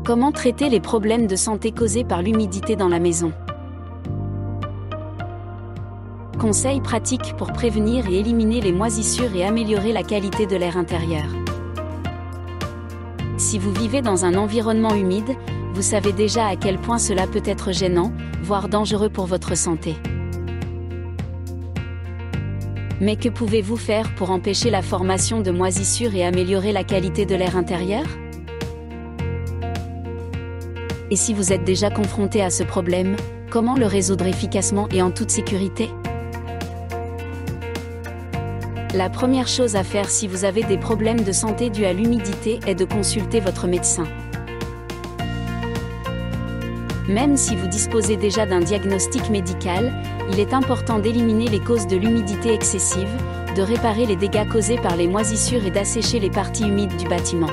Comment traiter les problèmes de santé causés par l'humidité dans la maison? Conseils pratiques pour prévenir et éliminer les moisissures et améliorer la qualité de l'air intérieur. Si vous vivez dans un environnement humide, vous savez déjà à quel point cela peut être gênant, voire dangereux pour votre santé. Mais que pouvez-vous faire pour empêcher la formation de moisissures et améliorer la qualité de l'air intérieur? Et si vous êtes déjà confronté à ce problème, comment le résoudre efficacement et en toute sécurité? La première chose à faire si vous avez des problèmes de santé dus à l'humidité est de consulter votre médecin. Même si vous disposez déjà d'un diagnostic médical, il est important d'éliminer les causes de l'humidité excessive, de réparer les dégâts causés par les moisissures et d'assécher les parties humides du bâtiment.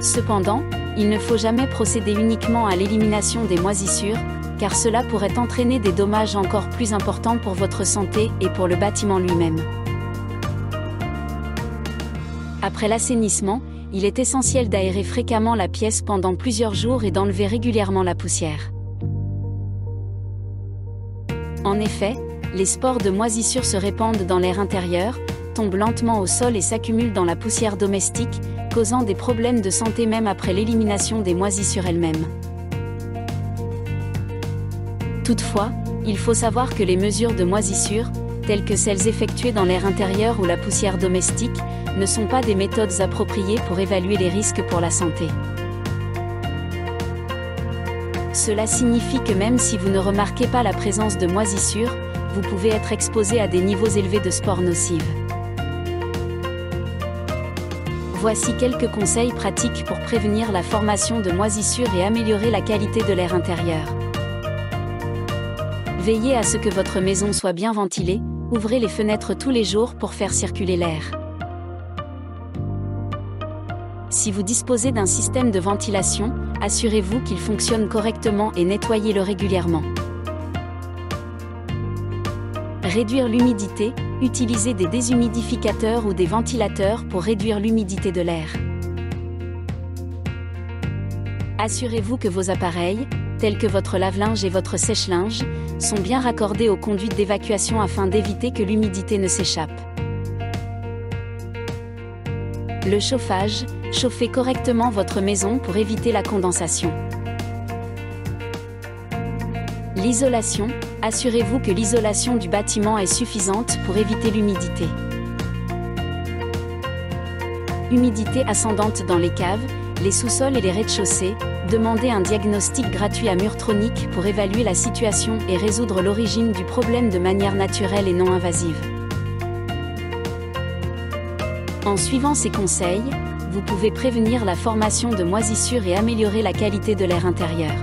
Cependant, il ne faut jamais procéder uniquement à l'élimination des moisissures, car cela pourrait entraîner des dommages encore plus importants pour votre santé et pour le bâtiment lui-même. Après l'assainissement, il est essentiel d'aérer fréquemment la pièce pendant plusieurs jours et d'enlever régulièrement la poussière. En effet, les spores de moisissure se répandent dans l'air intérieur, tombent lentement au sol et s'accumulent dans la poussière domestique, causant des problèmes de santé même après l'élimination des moisissures elles-mêmes. Toutefois, il faut savoir que les mesures de moisissure, telles que celles effectuées dans l'air intérieur ou la poussière domestique, ne sont pas des méthodes appropriées pour évaluer les risques pour la santé. Cela signifie que même si vous ne remarquez pas la présence de moisissures, vous pouvez être exposé à des niveaux élevés de spores nocives. Voici quelques conseils pratiques pour prévenir la formation de moisissures et améliorer la qualité de l'air intérieur. Veillez à ce que votre maison soit bien ventilée, ouvrez les fenêtres tous les jours pour faire circuler l'air. Si vous disposez d'un système de ventilation, assurez-vous qu'il fonctionne correctement et nettoyez-le régulièrement. Réduire l'humidité, utilisez des déshumidificateurs ou des ventilateurs pour réduire l'humidité de l'air. Assurez-vous que vos appareils, tels que votre lave-linge et votre sèche-linge, sont bien raccordés aux conduites d'évacuation afin d'éviter que l'humidité ne s'échappe. Le chauffage, chauffez correctement votre maison pour éviter la condensation. L'isolation, assurez-vous que l'isolation du bâtiment est suffisante pour éviter l'humidité. Humidité ascendante dans les caves, les sous-sols et les rez-de-chaussée, demandez un diagnostic gratuit à Murtronic pour évaluer la situation et résoudre l'origine du problème de manière naturelle et non invasive. En suivant ces conseils, vous pouvez prévenir la formation de moisissures et améliorer la qualité de l'air intérieur.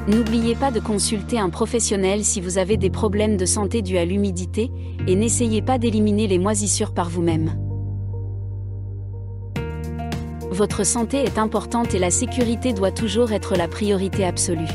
N'oubliez pas de consulter un professionnel si vous avez des problèmes de santé dus à l'humidité, et n'essayez pas d'éliminer les moisissures par vous-même. Votre santé est importante et la sécurité doit toujours être la priorité absolue.